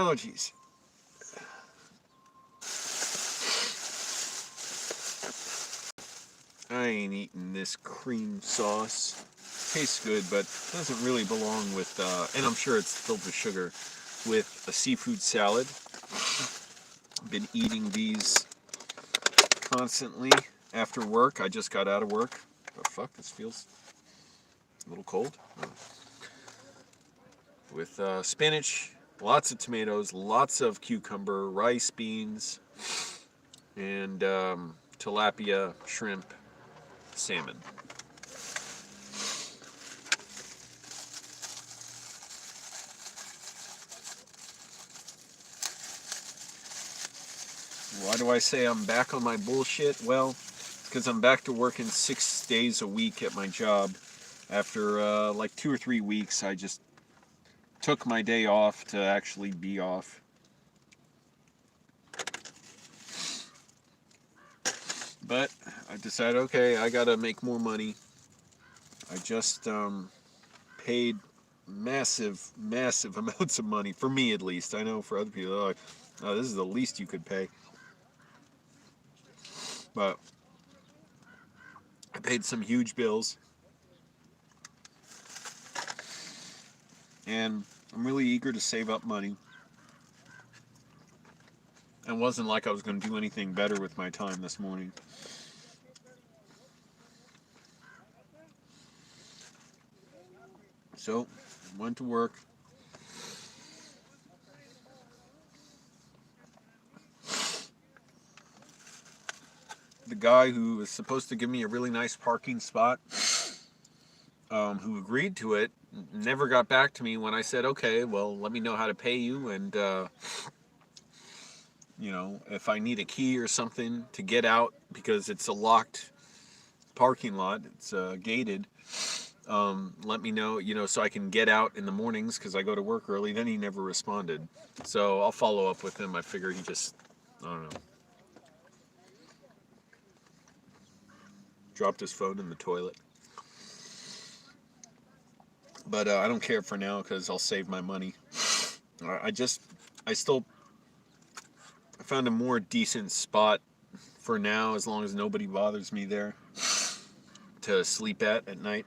Allergies. I ain't eating this cream sauce. Tastes good, but doesn't really belong with, and I'm sure it's filled with sugar, with a seafood salad. Been eating these constantly after work. I just got out of work. Oh, fuck, this feels a little cold. Oh. With spinach, lots of tomatoes, lots of cucumber, rice, beans, and tilapia, shrimp, salmon. Why do I say I'm back on my bullshit? Well, it's because I'm back to working 6 days a week at my job. After like 2 or 3 weeks, I just took my day off to actually be off. But I decided, okay, I gotta make more money. I just paid massive amounts of money, for me at least. I know for other people, they're like, oh, this is the least you could pay. But I paid some huge bills. And I'm really eager to save up money. It wasn't like I was going to do anything better with my time this morning. So, went to work. The guy who was supposed to give me a really nice parking spot, who agreed to it, never got back to me when I said, okay, well, let me know how to pay you, and you know, if I need a key or something to get out, because it's a locked parking lot, it's gated, let me know, you know, so I can get out in the mornings because I go to work early. Then he never responded. So I'll follow up with him. I figure he just, I don't know, dropped his phone in the toilet. But I don't care for now because I'll save my money. I found a more decent spot for now, as long as nobody bothers me there, to sleep at night.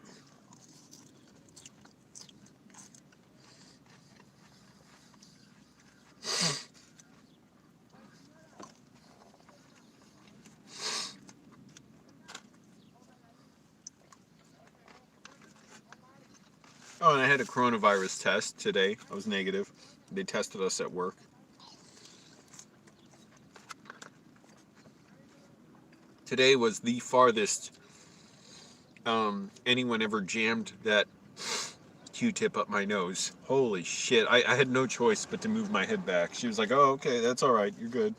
Oh, and I had a coronavirus test today. I was negative. They tested us at work. Today was the farthest anyone ever jammed that Q-tip up my nose. Holy shit. I had no choice but to move my head back. She was like, oh, okay, that's all right. You're good.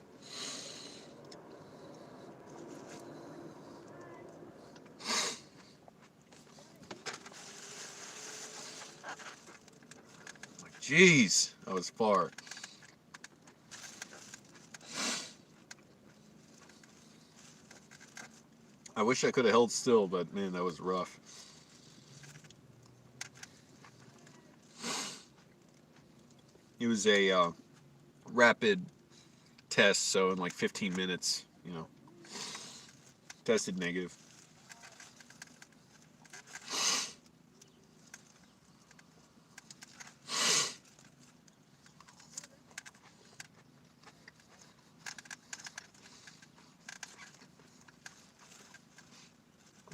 Like, jeez, that was far. I wish I could have held still, but man, that was rough. It was a rapid test, so in like 15 minutes, you know, tested negative.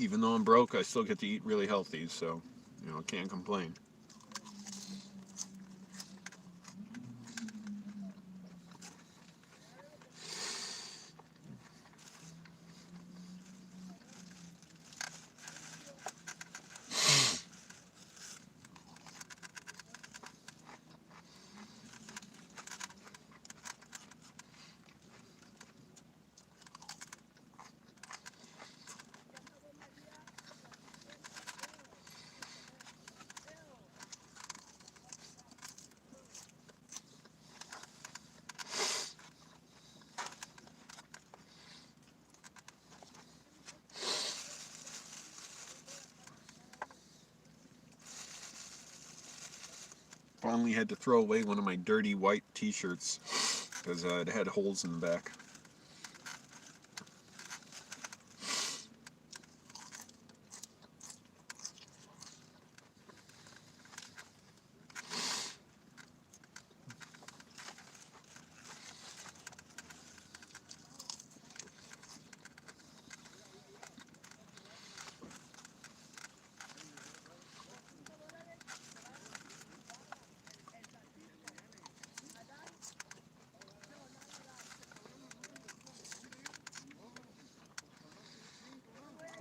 Even though I'm broke, I still get to eat really healthy, so, you know, can't complain. only had to throw away one of my dirty white t-shirts because it had holes in the back.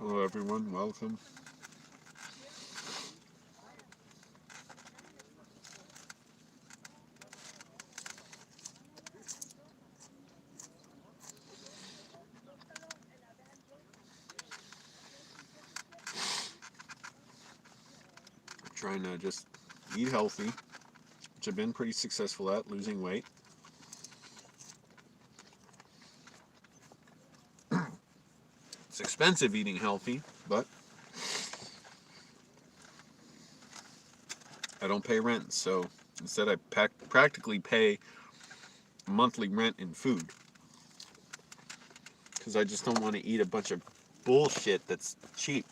Hello everyone, welcome. I'm trying to just eat healthy, which I've been pretty successful at, losing weight. It's expensive eating healthy, but I don't pay rent, so instead I practically pay monthly rent in food. Because I just don't want to eat a bunch of bullshit that's cheap.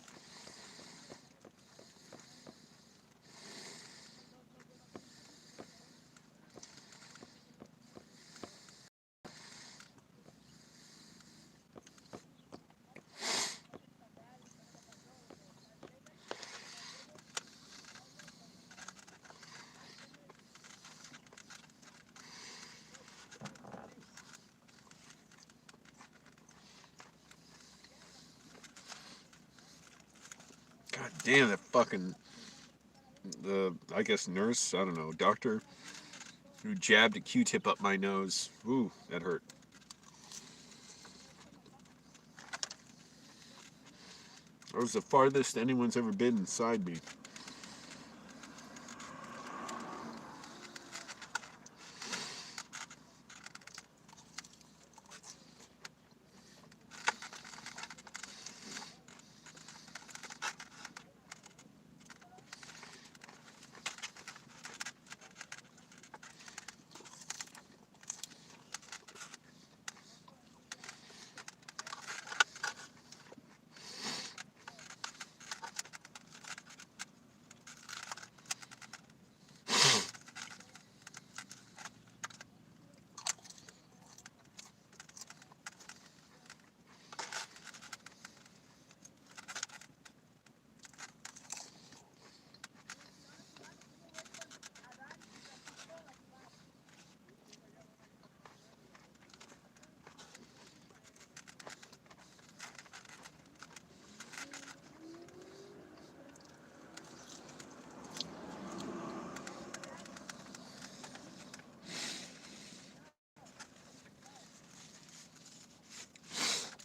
God damn, that fucking, I guess nurse, I don't know, doctor, who jabbed a Q-tip up my nose. Ooh, that hurt. That was the farthest anyone's ever been inside me.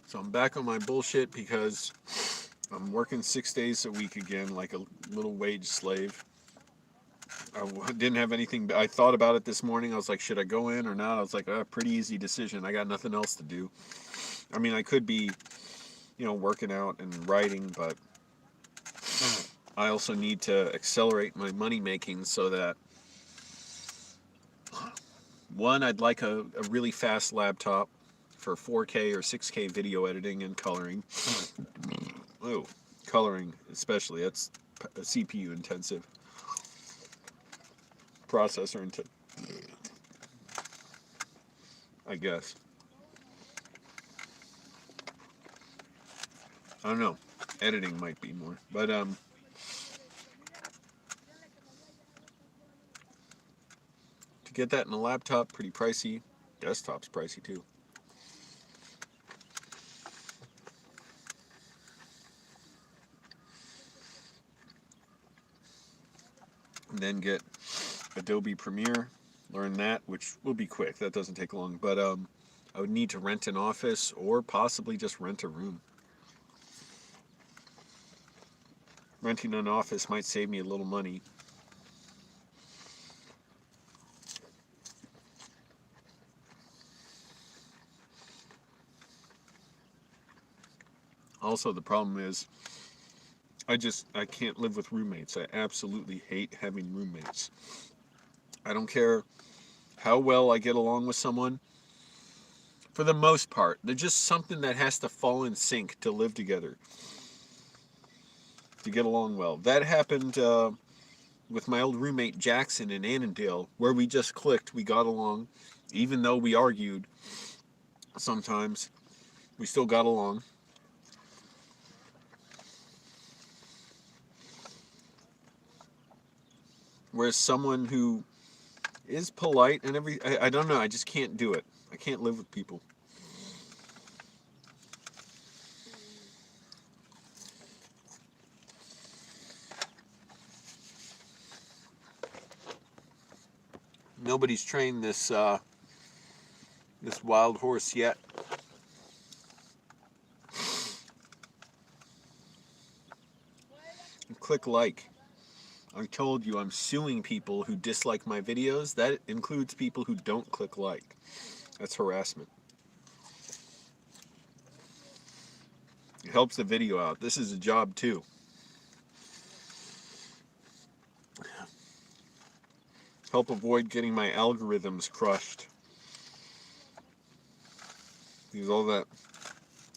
So I'm back on my bullshit because I'm working 6 days a week again, like a little wage slave. I didn't have anything. I thought about it this morning. I was like, should I go in or not? I was like, pretty easy decision. I got nothing else to do. I mean, I could be, working out and writing, but I also need to accelerate my money making so that, one, I'd like a really fast laptop for 4K or 6K video editing and coloring. Oh, coloring especially. That's CPU intensive. Processor intensive, I guess. I don't know. Editing might be more. But, to get that in a laptop, pretty pricey. Desktop's pricey too. And then get Adobe Premiere, learn that, which will be quick. That doesn't take long. But I would need to rent an office or possibly just rent a room. Renting an office might save me a little money. Also, the problem is I can't live with roommates. I absolutely hate having roommates. I don't care how well I get along with someone. For the most part, they're just something that has to fall in sync to live together, to get along well. That happened with my old roommate Jackson in Annandale, where we just clicked. We got along, even though we argued sometimes. We still got along. Whereas someone who is polite and I don't know, I just can't do it. I can't live with people. Nobody's trained this this wild horse yet. Click like. I told you I'm suing people who dislike my videos. That includes people who don't click like. That's harassment. It helps the video out. This is a job too. Help avoid getting my algorithms crushed. Use all that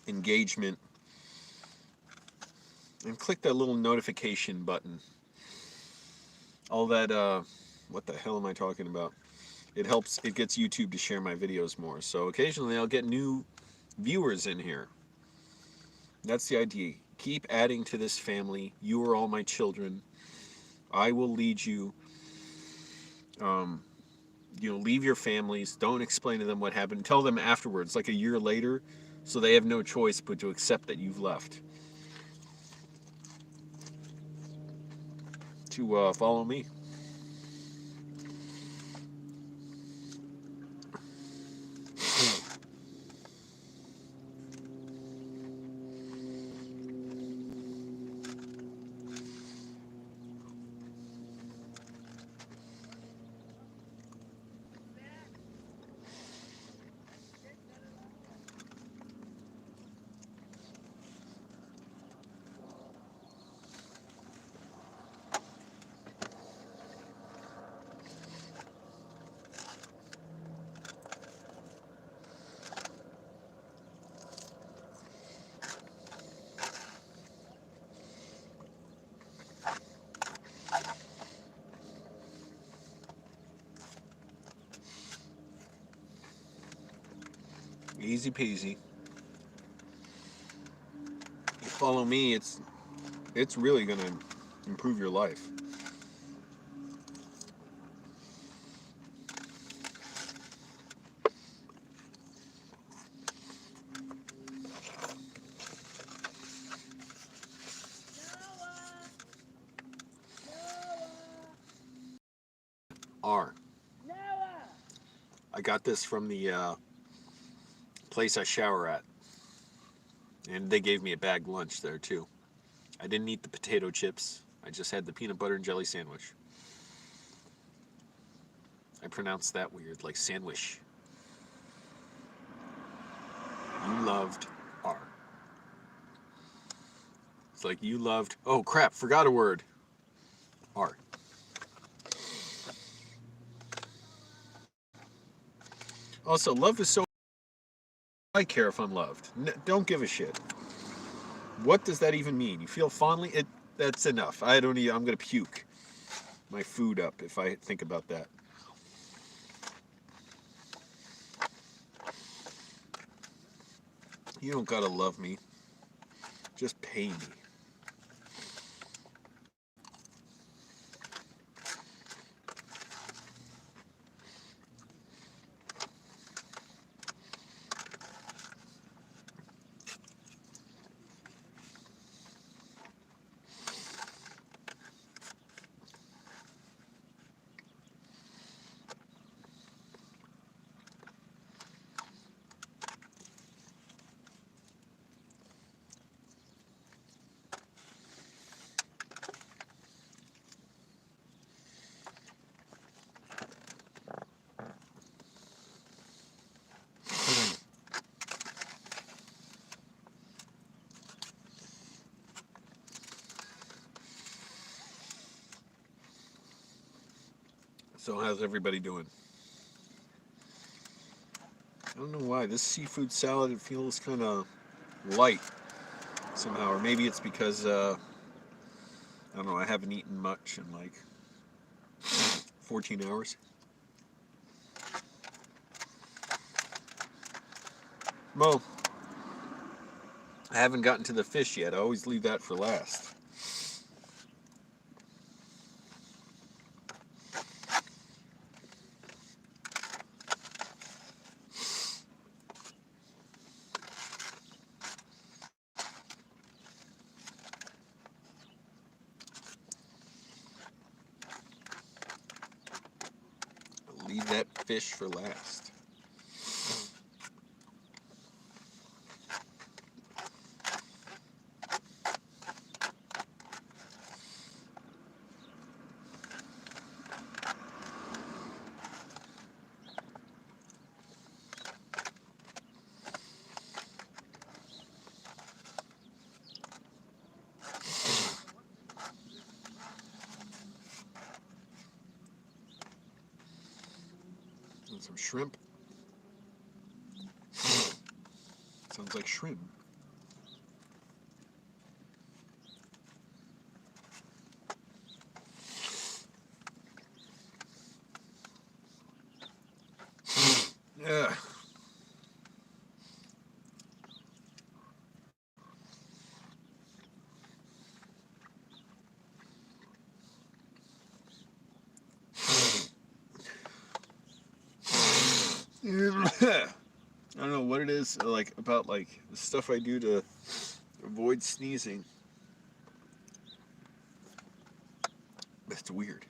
engagement. And click that little notification button. All that, what the hell am I talking about? It helps, it gets YouTube to share my videos more. So occasionally I'll get new viewers in here. That's the idea. Keep adding to this family. You are all my children. I will lead you. Leave your families. Don't explain to them what happened. Tell them afterwards, like a year later, so they have no choice but to accept that you've left. To follow me. Easy peasy. You follow me, it's really gonna improve your life. R. I got this from the place I shower at. And they gave me a bagged lunch there too. I didn't eat the potato chips. I just had the peanut butter and jelly sandwich. I pronounced that weird, like sandwich. You loved R. It's like you loved, oh crap, forgot a word. R. Also, love is so, I care if I'm loved. Don't give a shit. What does that even mean? You feel fondly? That's enough. I don't need, I'm gonna puke my food up if I think about that. You don't gotta love me. Just pay me. So how's everybody doing? I don't know why this seafood salad, it feels kind of light somehow, or maybe it's because I don't know, I haven't eaten much in like 14 hours. Mo, I haven't gotten to the fish yet. I always leave that for last. Leave that fish for last. And some shrimp. Sounds like shrimp. Yeah. I don't know what it is like about like the stuff I do to avoid sneezing. That's weird.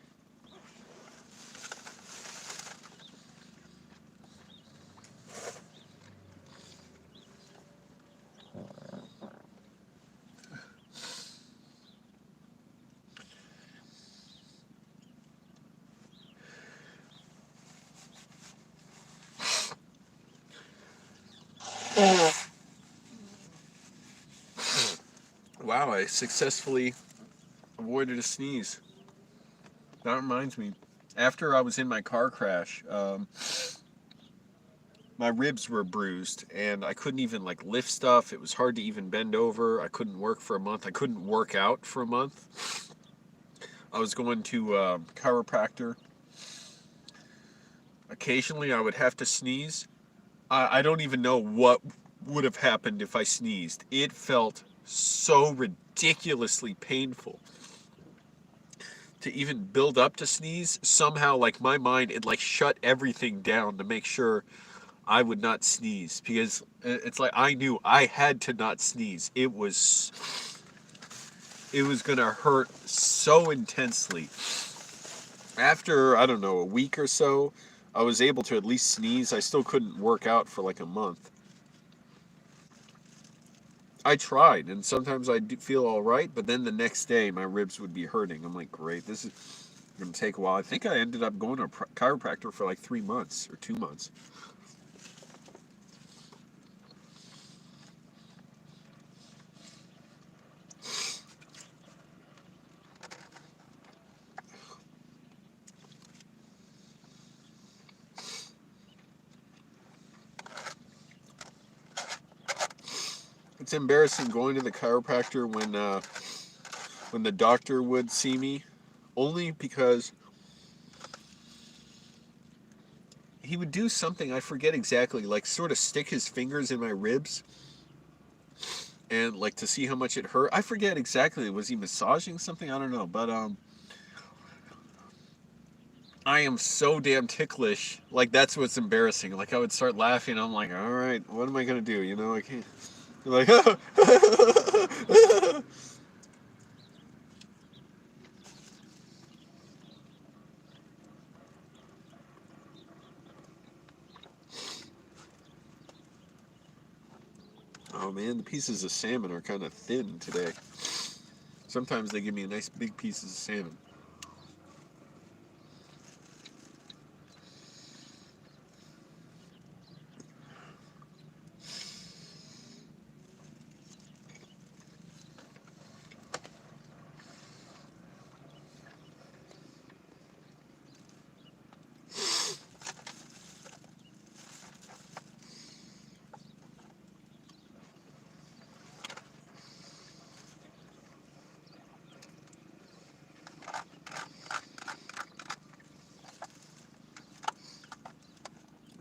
Wow, I successfully avoided a sneeze. That reminds me, after I was in my car crash, my ribs were bruised and I couldn't even like lift stuff. It was hard to even bend over. I couldn't work for a month. I couldn't work out for a month. I was going to chiropractor. Occasionally I would have to sneeze. I don't even know what would have happened if I sneezed. It felt so ridiculously painful to even build up to sneeze. Somehow, like my mind, it like shut everything down to make sure I would not sneeze, because it's like I knew I had to not sneeze. It was gonna hurt so intensely. After, I don't know, a week or so, I was able to at least sneeze. I still couldn't work out for like a month. I tried, and sometimes I do feel all right, but then the next day my ribs would be hurting. I'm like, great, this is gonna take a while. I think I ended up going to a chiropractor for like 3 months or 2 months. It's embarrassing going to the chiropractor when the doctor would see me, only because he would do something, I forget exactly, like sort of stick his fingers in my ribs and like to see how much it hurt. I forget exactly. Was he massaging something? I don't know, but I am so damn ticklish. Like that's what's embarrassing. Like I would start laughing. I'm like, all right, what am I gonna do? You know, I can't. Like, oh man, the pieces of salmon are kind of thin today. Sometimes they give me nice big pieces of salmon.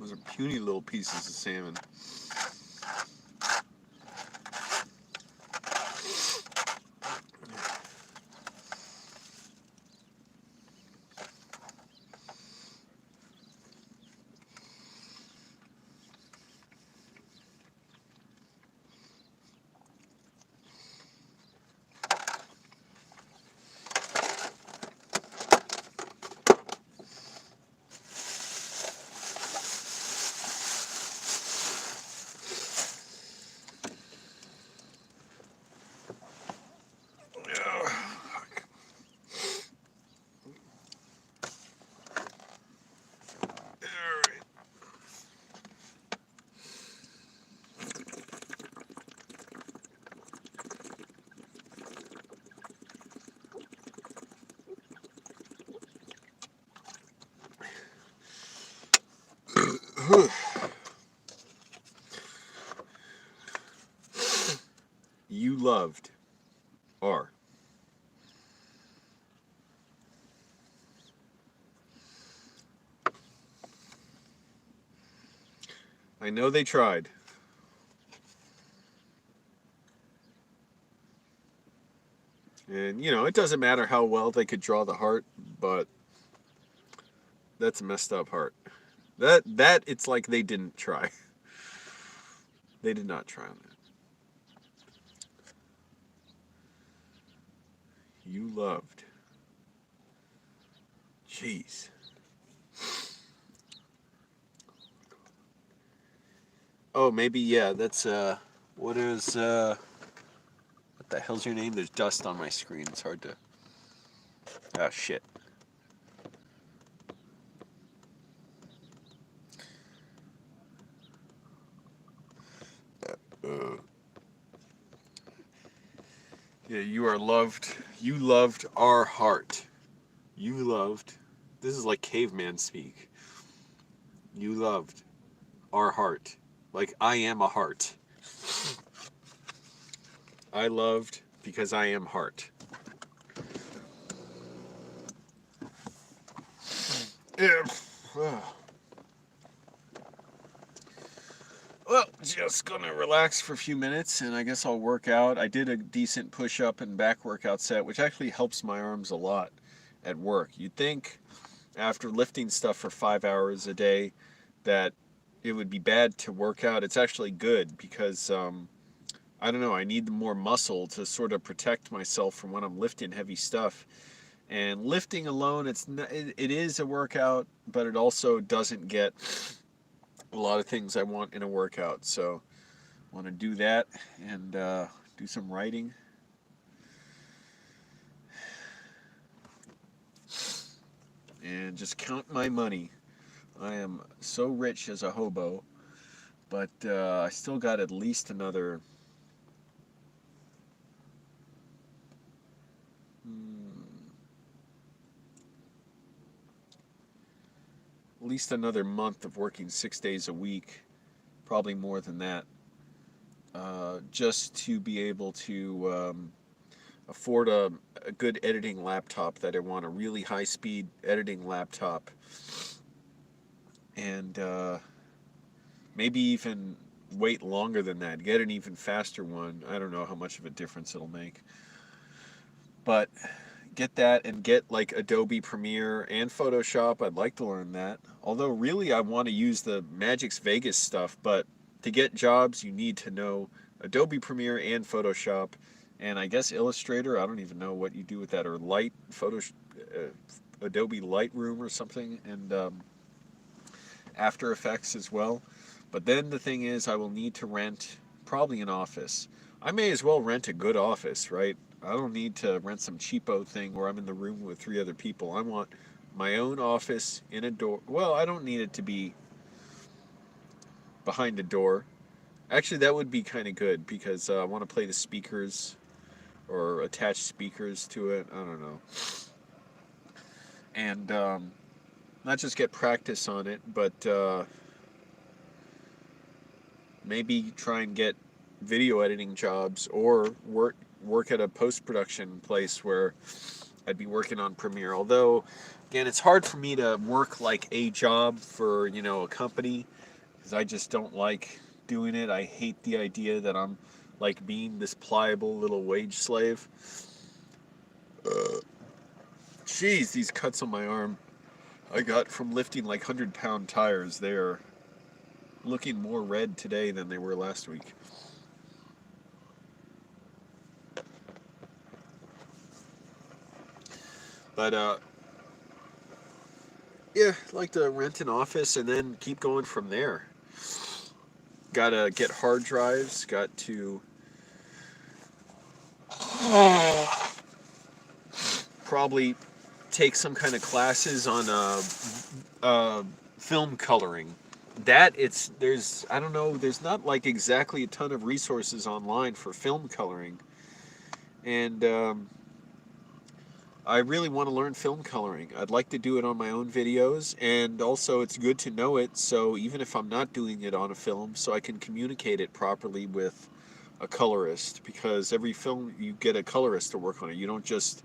Those are puny little pieces of salmon. You loved are. I know they tried. And, you know, it doesn't matter how well they could draw the heart, but that's a messed up heart. That it's like they didn't try. They did not try on that. You loved. Jeez. Oh, maybe, yeah, that's, what is, what the hell's your name? There's dust on my screen. It's hard to, ah, shit. Yeah, you are loved. You loved our heart. You loved. This is like caveman speak. You loved our heart. Like I am a heart. I loved because I am heart. Yeah. Well, just gonna relax for a few minutes and I guess I'll work out. I did a decent push-up and back workout set, which actually helps my arms a lot at work. You'd think after lifting stuff for 5 hours a day that it would be bad to work out. It's actually good because I don't know, I need more muscle to sort of protect myself from when I'm lifting heavy stuff. And lifting alone, it is a workout, but it also doesn't get a lot of things I want in a workout. So I want to do that and do some writing. And just count my money. I am so rich as a hobo, but I still got at least another month of working 6 days a week, probably more than that, just to be able to afford a good editing laptop that I want, a really high-speed editing laptop, and maybe even wait longer than that, get an even faster one. I don't know how much of a difference it'll make, but get that and get like Adobe Premiere and Photoshop. I'd like to learn that. Although really I want to use the Magix Vegas stuff, but to get jobs you need to know Adobe Premiere and Photoshop, and I guess Illustrator. I don't even know what you do with that, or Adobe Lightroom or something, and After Effects as well. But then the thing is, I will need to rent probably an office. I may as well rent a good office, right? I don't need to rent some cheapo thing where I'm in the room with 3 other people. I want my own office in a door. Well, I don't need it to be behind a door. Actually, that would be kind of good because I want to play the speakers or attach speakers to it. I don't know. And not just get practice on it, but maybe try and get video editing jobs or work at a post-production place where I'd be working on Premiere. Although, again, it's hard for me to work like a job for, a company, because I just don't like doing it. I hate the idea that I'm like being this pliable little wage slave. Jeez, these cuts on my arm I got from lifting like 100-pound tires. They're looking more red today than they were last week. But yeah, I'd like to rent an office and then keep going from there. Gotta get hard drives, got to probably take some kind of classes on film coloring. There's I don't know, there's not like exactly a ton of resources online for film coloring, and I really want to learn film coloring. I'd like to do it on my own videos, and also it's good to know it, so even if I'm not doing it on a film, so I can communicate it properly with a colorist, because every film you get a colorist to work on it. You don't just,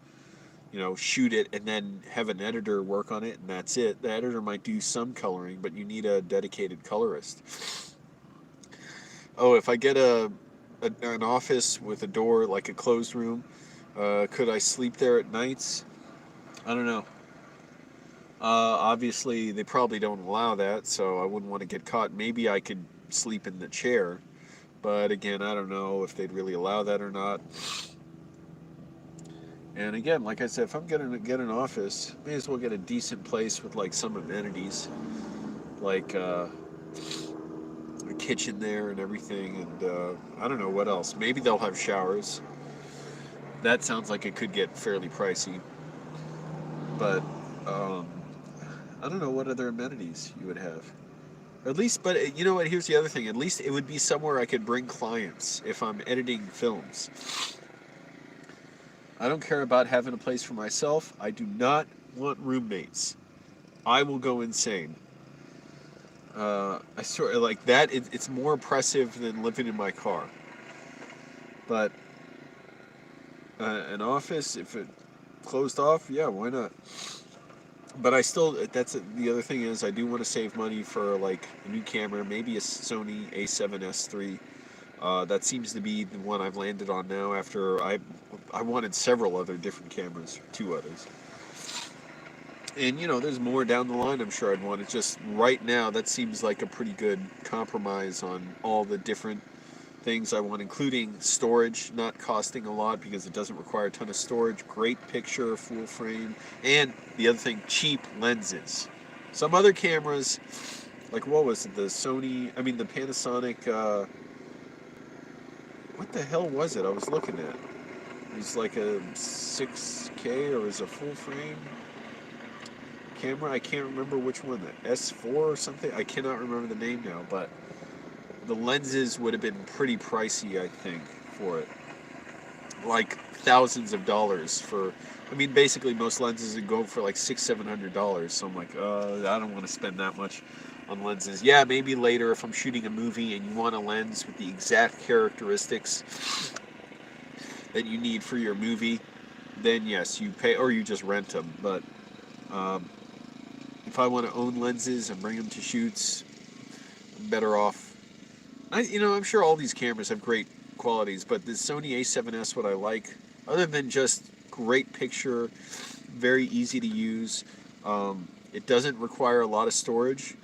shoot it and then have an editor work on it and that's it. The editor might do some coloring, but you need a dedicated colorist. Oh, if I get an office with a door, like a closed room, could I sleep there at nights? I don't know. Obviously, they probably don't allow that, so I wouldn't want to get caught. Maybe I could sleep in the chair, but again, I don't know if they'd really allow that or not. And again, like I said, if I'm gonna get an office, may as well get a decent place with like some amenities, like a kitchen there and everything, and I don't know what else. Maybe they'll have showers. That sounds like it could get fairly pricey, but um, I don't know what other amenities you would have. At least, but you know what? Here's the other thing. At least it would be somewhere I could bring clients if I'm editing films. I don't care about having a place for myself. I do not want roommates. I will go insane. I sort of like that. It's more oppressive than living in my car. But an office, if it closed off, yeah, why not? But I still, the other thing is, I do want to save money for like a new camera, maybe a Sony A7S III. That seems to be the one I've landed on now. After I wanted several other different cameras, two others. And there's more down the line. I'm sure I'd want it. Just right now, that seems like a pretty good compromise on all the different things I want, including storage, not costing a lot because it doesn't require a ton of storage. Great picture, full frame, and the other thing, cheap lenses. Some other cameras, like what was it? The Panasonic. What the hell was it? I was looking at. It was like a 6K or was a full frame camera. I can't remember which one, the S4 or something. I cannot remember the name now, but the lenses would have been pretty pricey, I think, for it. Like thousands of dollars for. I mean, basically most lenses would go for like $600-700. So I'm like, I don't want to spend that much on lenses. Yeah, maybe later if I'm shooting a movie and you want a lens with the exact characteristics that you need for your movie, then yes, you pay or you just rent them. But um, if I want to own lenses and bring them to shoots, I'm better off. I'm sure all these cameras have great qualities, but the Sony A7S, what I like, other than just great picture, very easy to use, it doesn't require a lot of storage,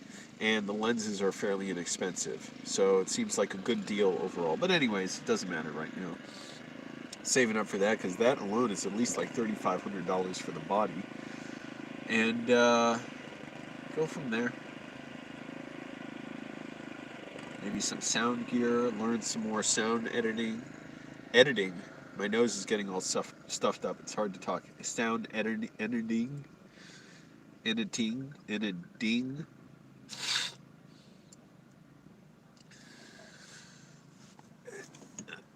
and the lenses are fairly inexpensive. So it seems like a good deal overall. But anyways, it doesn't matter right now. Saving up for that, because that alone is at least like $3,500 for the body. And go from there. Maybe some sound gear, learn some more sound editing. My nose is getting all stuffed up. It's hard to talk. Sound editing.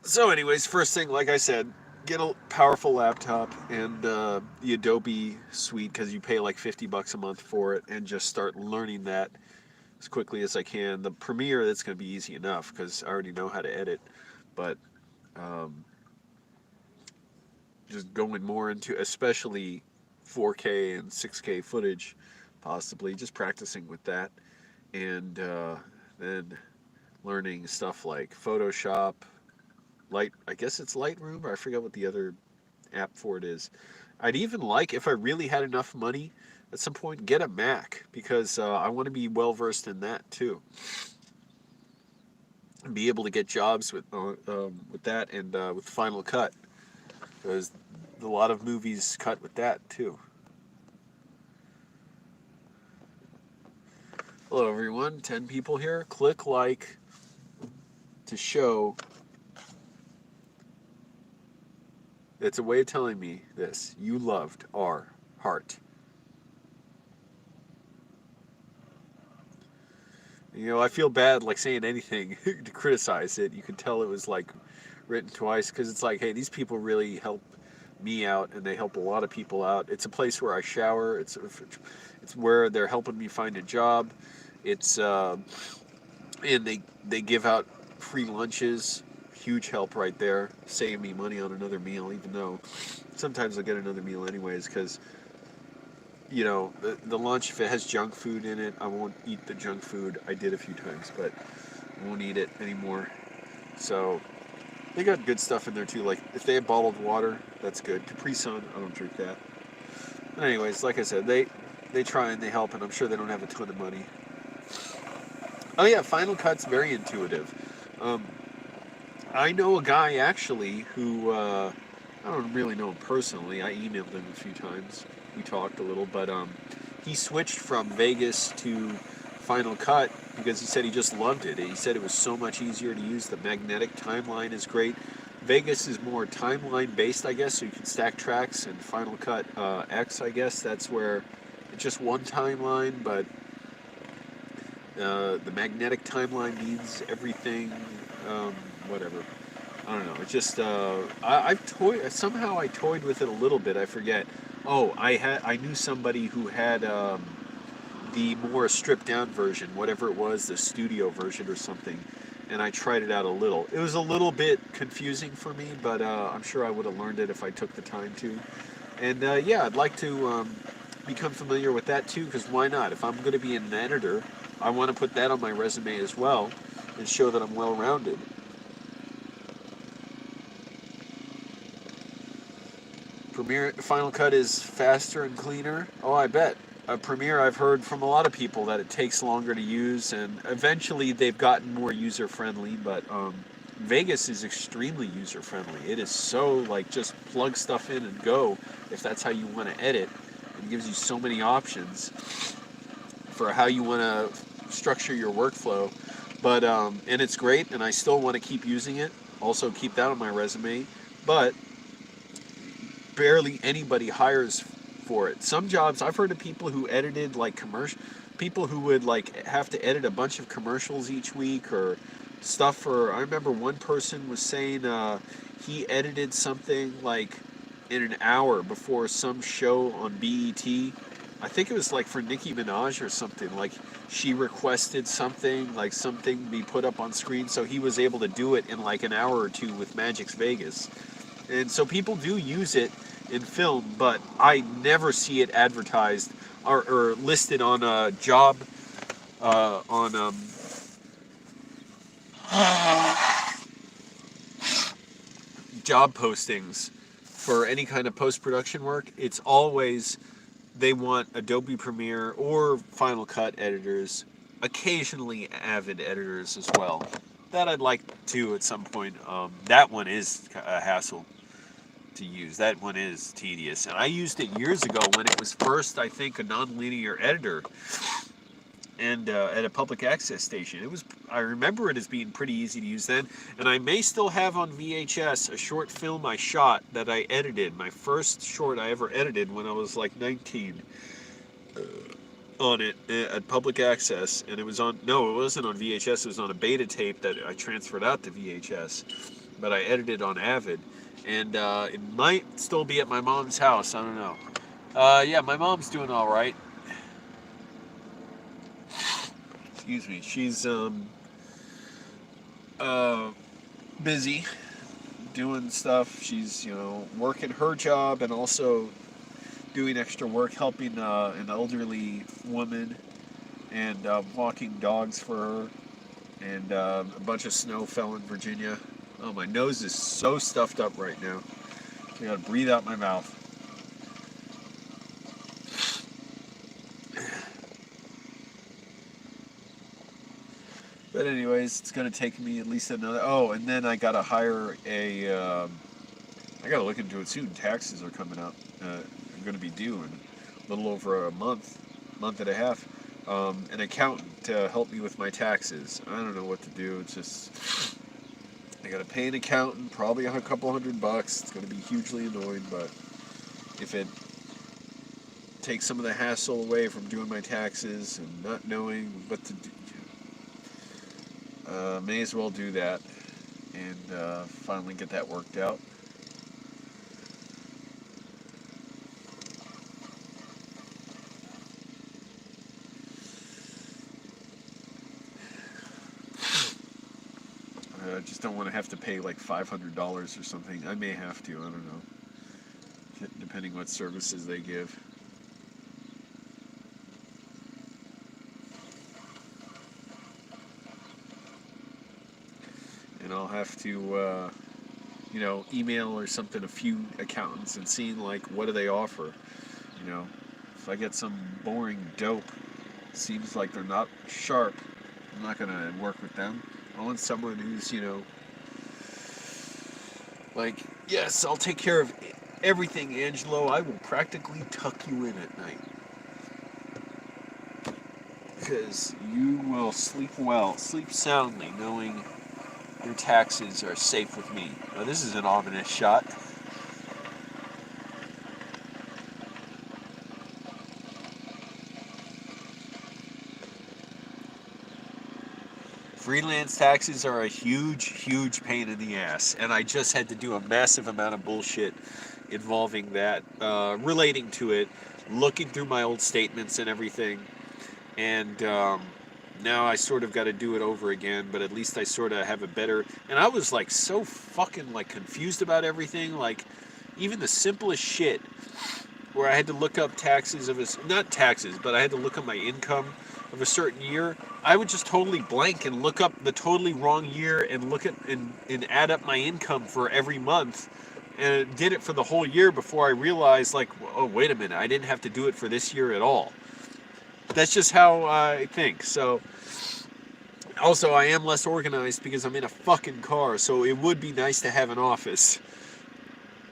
So anyways, first thing, like I said, get a powerful laptop and the Adobe suite, because you pay like $50 a month for it, and just start learning that as quickly as I can. The Premiere, that's going to be easy enough because I already know how to edit, but um, just going more into especially 4K and 6K footage, possibly just practicing with that, and then learning stuff like Photoshop, I guess it's Lightroom, or I forget what the other app for it is. I'd even like, if I really had enough money at some point, get a Mac, because I want to be well versed in that too, and be able to get jobs with that, and with Final Cut, because a lot of movies cut with that too. Hello everyone, 10 people here. Click like to show. It's a way of telling me this. You loved our heart. You know, I feel bad like saying anything to criticize it. You can tell it was like written twice, because it's like, hey, these people really help me out, and they help a lot of people out. It's a place where I shower. It's where they're helping me find a job. It's and they give out free lunches. Huge help right there. Save me money on another meal, even though sometimes I'll get another meal anyways, because you know, the lunch, if it has junk food in it, I won't eat the junk food. I did a few times, but I won't eat it anymore. So they got good stuff in there too. Like if they have bottled water, that's good. Capri Sun, I don't drink that. But anyways, like I said, they try and they help, and I'm sure they don't have a ton of money. Oh yeah, Final Cut's very intuitive. I know a guy actually who I don't really know him personally. I emailed him a few times. We talked a little, but he switched from Vegas to Final Cut because he said he just loved it. He said it was so much easier to use. The magnetic timeline is great. Vegas is more timeline based, I guess, so you can stack tracks. And Final Cut X, I guess, that's where it's just one timeline, but the magnetic timeline means everything. Whatever. I don't know. It's just I've toyed somehow. I toyed with it a little bit. I forget. Oh, I knew somebody who had the more stripped down version, whatever it was, the studio version or something, and I tried it out a little. It was a little bit confusing for me, but I'm sure I would have learned it if I took the time to. And yeah, I'd like to become familiar with that too, because why not? If I'm going to be an editor, I want to put that on my resume as well and show that I'm well-rounded. Premiere Final Cut is faster and cleaner. Oh, I bet. Premiere, I've heard from a lot of people that it takes longer to use, and eventually they've gotten more user-friendly, but Vegas is extremely user-friendly. It is so, like, just plug stuff in and go, if that's how you want to edit. It gives you so many options for how you want to structure your workflow. But, and it's great, and I still want to keep using it. Also keep that on my resume. But barely anybody hires for it. Some jobs, I've heard of people who edited like people who would like have to edit a bunch of commercials each week or stuff for, I remember one person was saying he edited something like in an hour before some show on BET. I think it was like for Nicki Minaj or something, like she requested something, like something be put up on screen, so he was able to do it in like an hour or two with Magix Vegas. And so people do use it in film, but I never see it advertised or listed on a job on job postings for any kind of post-production work. It's always they want Adobe Premiere or Final Cut editors, occasionally Avid editors as well. That I'd like to at some point. That one is a hassle to use. That one is tedious, and I used it years ago when it was first, I think, a non-linear editor, and at a public access station. It was, I remember it as being pretty easy to use then, and I may still have on VHS a short film I shot that I edited, my first short I ever edited when I was like 19, on it at public access, and it was on, no, it wasn't on VHS, it was on a beta tape that I transferred out to VHS, but I edited on Avid. And it might still be at my mom's house. I don't know. Yeah, my mom's doing all right. Excuse me. She's busy doing stuff. She's, working her job and also doing extra work, helping an elderly woman and walking dogs for her. And a bunch of snow fell in Virginia. Oh, my nose is so stuffed up right now. I gotta breathe out my mouth. But anyways, it's gonna take me at least another. Oh, and then I gotta hire a. I gotta look into it soon. Taxes are coming up. I'm gonna be due in a little over a month and a half. An accountant to help me with my taxes. I don't know what to do. It's just I gotta pay an accountant, probably a couple $100. It's gonna be hugely annoying, but if it takes some of the hassle away from doing my taxes and not knowing what to do, may as well do that and finally get that worked out. I just don't want to have to pay like $500 or something. I may have to, I don't know, depending what services they give. And I'll have to, email or something a few accountants and seeing like what do they offer. If I get some boring dope, seems like they're not sharp, I'm not gonna work with them. I want someone who's, like, yes, I'll take care of everything, Angelo. I will practically tuck you in at night. Because you will sleep well, sleep soundly, knowing your taxes are safe with me. Now, this is an ominous shot. Freelance taxes are a huge pain in the ass, and I just had to do a massive amount of bullshit involving that, relating to it, looking through my old statements and everything, and now I sort of got to do it over again, but at least I sort of have a better, and I was like so fucking like confused about everything, like even the simplest shit, where I had to look up taxes of not taxes, but I had to look up my income of a certain year. I would just totally blank and look up the totally wrong year and look at and add up my income for every month, and did it for the whole year before I realized, like, oh, wait a minute, I didn't have to do it for this year at all. That's just how I think. So also I am less organized because I'm in a fucking car, so it would be nice to have an office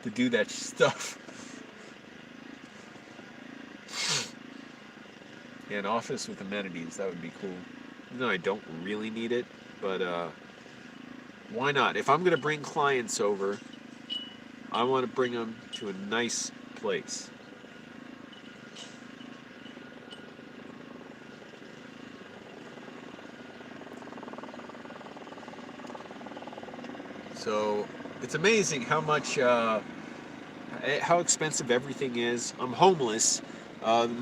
to do that stuff. Yeah, an office with amenities, that would be cool. No, I don't really need it, but why not? If I'm going to bring clients over, I want to bring them to a nice place. So it's amazing how much, how expensive everything is. I'm homeless.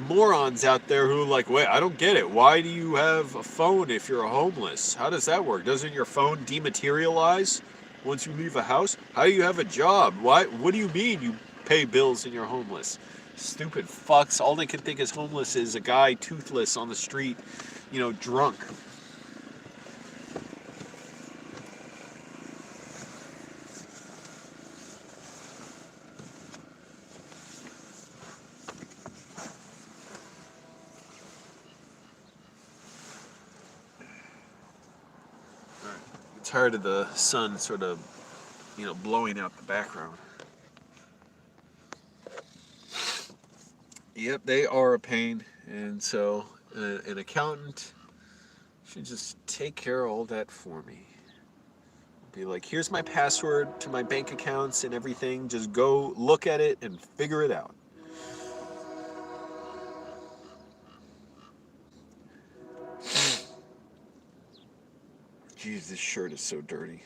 Morons out there who like, wait, I don't get it. Why do you have a phone if you're homeless? How does that work? Doesn't your phone dematerialize once you leave a house? How do you have a job? Why? What do you mean you pay bills and you're homeless? Stupid fucks. All they can think is homeless is a guy toothless on the street, drunk. Tired of the sun sort of, blowing out the background. Yep, they are a pain, and so an accountant should just take care of all that for me. Be like, here's my password to my bank accounts and everything. Just go look at it and figure it out. Jeez, this shirt is so dirty.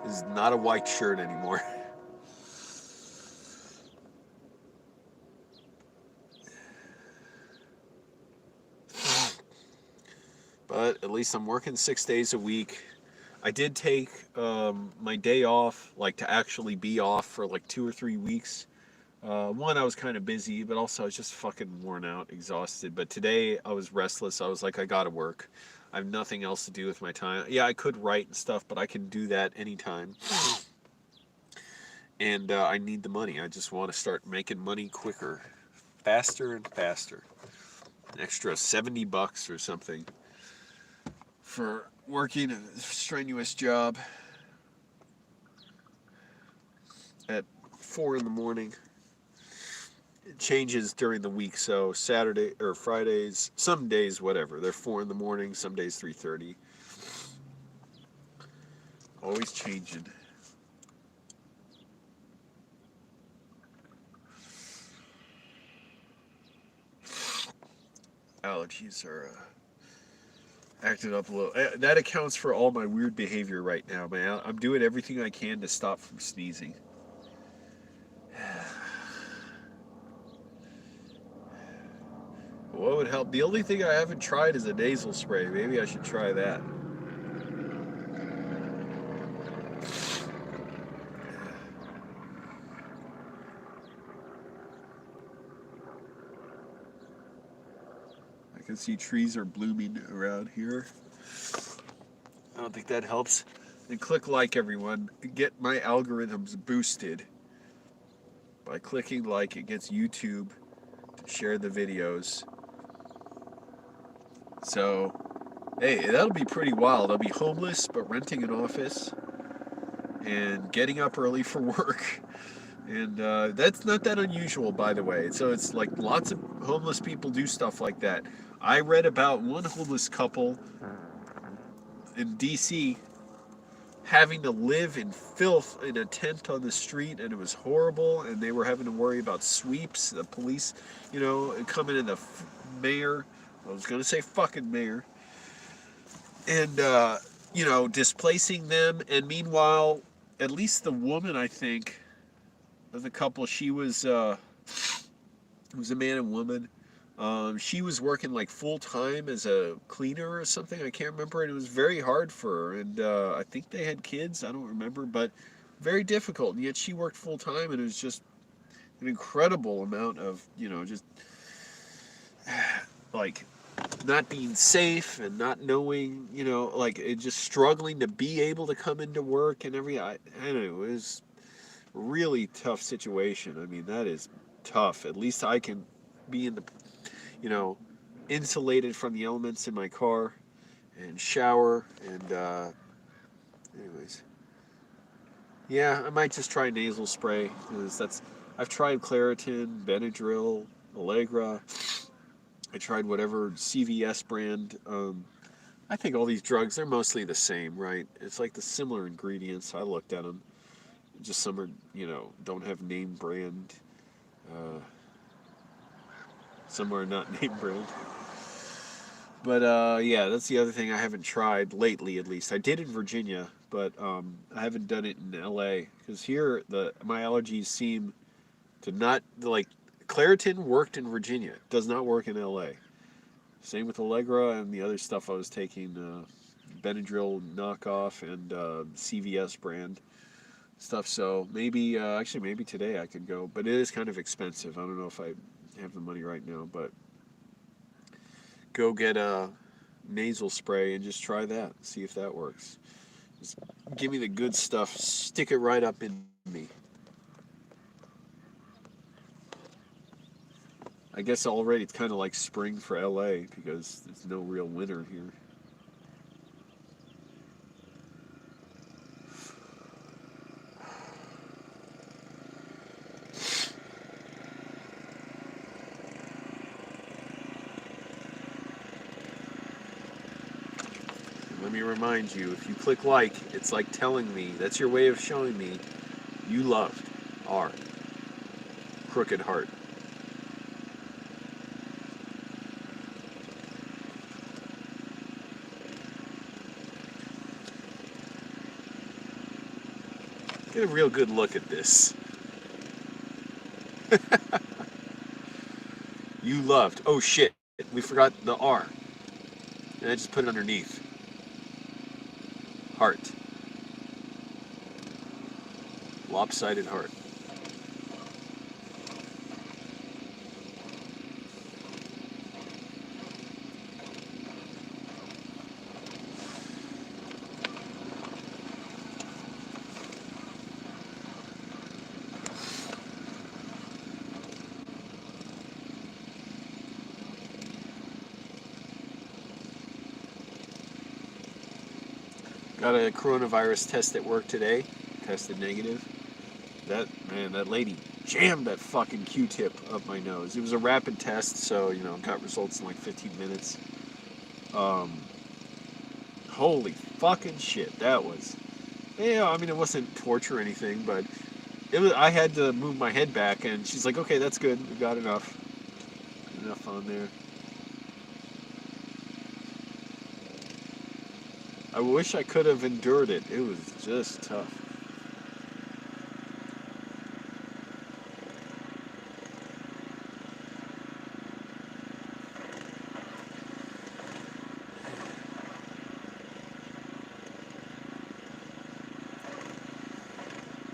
This is not a white shirt anymore. But at least I'm working 6 days a week. I did take my day off, like to actually be off for like 2 or 3 weeks. One, I was kind of busy, but also I was just fucking worn out, exhausted. But today I was restless. I was like, I gotta work. I have nothing else to do with my time. Yeah, I could write and stuff, but I can do that anytime. And I need the money. I just want to start making money quicker, faster and faster. An extra $70 or something for working a strenuous job at 4 in the morning. It changes during the week, so Saturday or Fridays, some days, whatever. They're 4 in the morning, some days 3:30. Always changing. Allergies are acted up a little. That accounts for all my weird behavior right now, man. I'm doing everything I can to stop from sneezing. What would help? The only thing I haven't tried is a nasal spray. Maybe I should try that. I can see trees are blooming around here. I don't think that helps. And click like, everyone. Get my algorithms boosted. By clicking like, it gets YouTube to share the videos. So, hey, that'll be pretty wild. I'll be homeless, but renting an office and getting up early for work. And that's not that unusual, by the way. So it's like lots of homeless people do stuff like that. I read about one homeless couple in DC having to live in filth in a tent on the street, and it was horrible, and they were having to worry about sweeps, the police, coming in, the mayor, I was going to say fucking mayor, and, displacing them, and meanwhile, at least the woman, I think, of the couple, she was, it was a man and woman. She was working like full time as a cleaner or something. I can't remember, and it was very hard for her. And I think they had kids. I don't remember, but very difficult. And yet she worked full time, and it was just an incredible amount of just like not being safe and not knowing, like it just struggling to be able to come into work and I don't know. It was a really tough situation. I mean, that is tough. At least I can be in the insulated from the elements in my car and shower and anyways. Yeah, I might just try nasal spray because I've tried Claritin, Benadryl, Allegra. I tried whatever CVS brand. I think all these drugs, they're mostly the same, right? It's like the similar ingredients. I looked at them. Just some are, don't have name brand. Some are not name brand. But yeah, that's the other thing I haven't tried lately, at least. I did in Virginia, but I haven't done it in LA because here my allergies seem to not like. Claritin worked in Virginia, it does not work in LA. Same with Allegra and the other stuff I was taking, Benadryl knockoff and CVS brand stuff. So maybe maybe today I could go, but it is kind of expensive. I don't know if I have the money right now, but go get a nasal spray and just try that. See if that works. Just give me the good stuff. Stick it right up in me. I guess already it's kind of like spring for LA because there's no real winter here. Let me remind you, if you click like, it's like telling me, that's your way of showing me you loved our crooked heart. Get a real good look at this. You loved. Oh shit, we forgot the R. And I just put it underneath. Heart. Lopsided heart. Got a coronavirus test at work today. Tested negative. That lady jammed that fucking Q-tip up my nose. It was a rapid test, so, got results in like 15 minutes. Holy fucking shit, that was... Yeah, I mean, it wasn't torture or anything, but I had to move my head back, and she's like, okay, that's good. We got enough. Enough on there. I wish I could have endured it. It was just tough.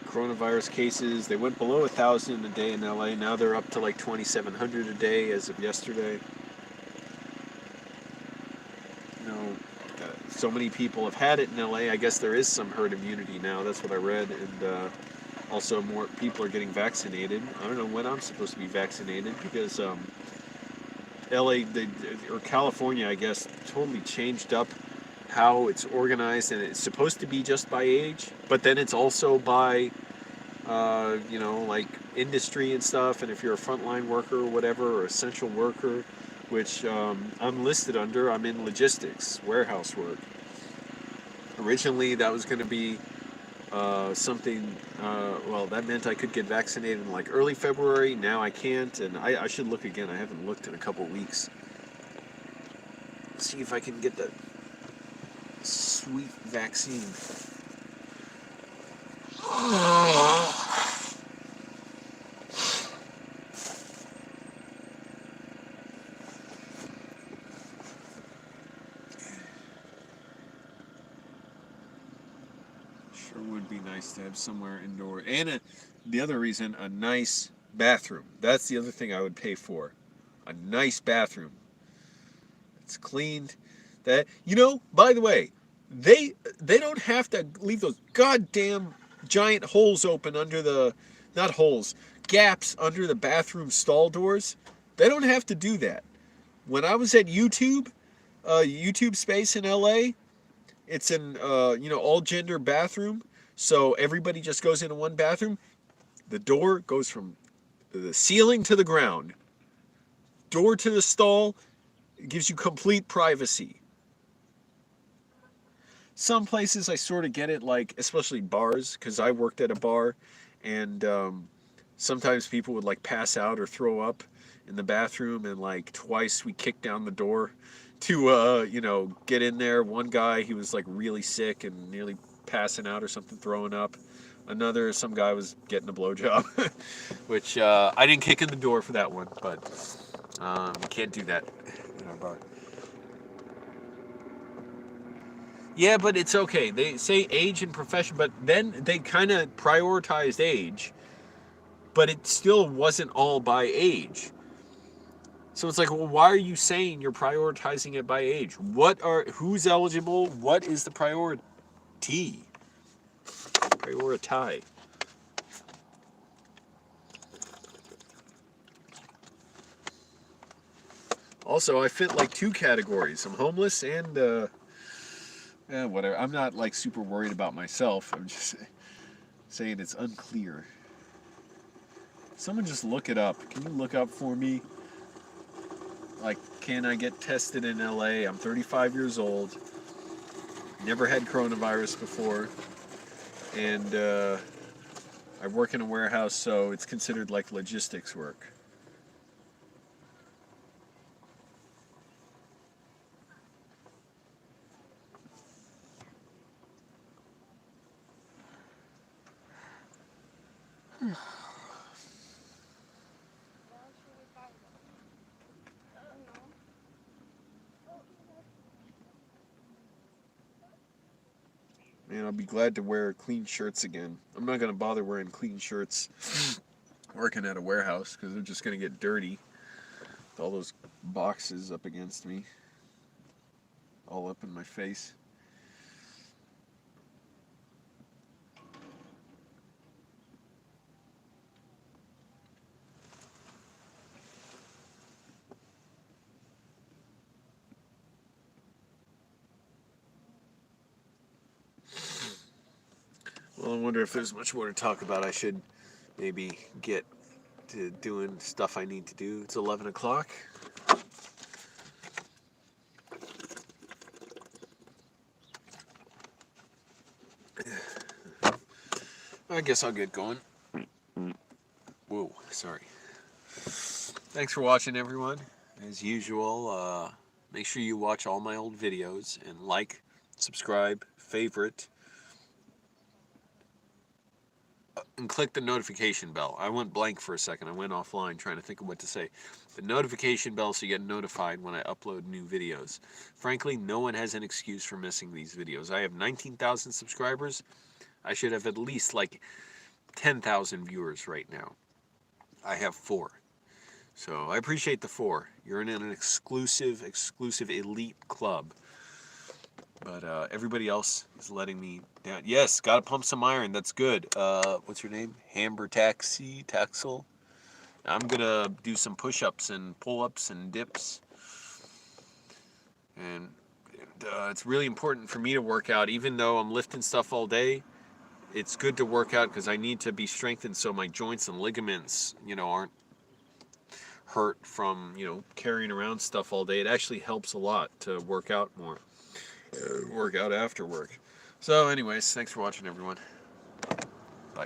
Coronavirus cases, they went below 1,000 a day in LA. Now they're up to like 2,700 a day as of yesterday. So many people have had it in LA. I guess there is some herd immunity now. That's what I read. And also more people are getting vaccinated. I don't know when I'm supposed to be vaccinated because LA or California, I guess, totally changed up how it's organized, and it's supposed to be just by age, but then it's also by like industry and stuff, and if you're a frontline worker or whatever, or essential worker, which I'm listed under. I'm in logistics, warehouse work. Originally, that was going to be something, that meant I could get vaccinated in like early February. Now I can't, and I should look again. I haven't looked in a couple weeks. See if I can get that sweet vaccine. Sure would be nice to have somewhere indoor. And the other reason, a nice bathroom. That's the other thing I would pay for. A nice bathroom. It's cleaned. That, by the way, they don't have to leave those goddamn giant holes open under the, not holes, gaps under the bathroom stall doors. They don't have to do that. When I was at YouTube Space in LA, it's an all gender bathroom, so everybody just goes into one bathroom. The door goes from the ceiling to the ground. Door to the stall. It gives you complete privacy. Some places I sort of get it, like especially bars, because I worked at a bar, and sometimes people would like pass out or throw up in the bathroom, and like twice we kicked down the door to get in there. One guy, he was like really sick and nearly passing out or something, throwing up. Some guy was getting a blowjob, which I didn't kick in the door for that one, but you can't do that in our bar. Yeah, but it's okay. They say age and profession, but then they kind of prioritized age, but it still wasn't all by age. So it's like, well, why are you saying you're prioritizing it by age? Who's eligible? What is the priority? Prioritize. Also, I fit like two categories. I'm homeless and whatever. I'm not like super worried about myself. I'm just saying it's unclear. Someone just look it up. Can you look up for me? Like, can I get tested in LA? I'm 35 years old. Never had coronavirus before. And I work in a warehouse, so it's considered like logistics work. And I'll be glad to wear clean shirts again. I'm not going to bother wearing clean shirts working at a warehouse because they're just going to get dirty with all those boxes up against me, all up in my face. Well, I wonder if there's much more to talk about. I should maybe get to doing stuff I need to do. It's 11 o'clock. I guess I'll get going. Whoa, sorry. Thanks for watching, everyone. As usual, make sure you watch all my old videos and like, subscribe, favorite, and click the notification bell. I went blank for a second. I went offline trying to think of what to say. The notification bell so you get notified when I upload new videos. Frankly, no one has an excuse for missing these videos. I have 19,000 subscribers. I should have at least like 10,000 viewers right now. I have 4. So I appreciate the 4. You're in an exclusive elite club. But everybody else is letting me down. Yes, gotta pump some iron. That's good. What's your name? Taxel. I'm gonna do some push-ups and pull-ups and dips. And it's really important for me to work out. Even though I'm lifting stuff all day, it's good to work out because I need to be strengthened so my joints and ligaments, aren't hurt from, carrying around stuff all day. It actually helps a lot to work out more. Work out after work. So anyways, thanks for watching, everyone. Bye.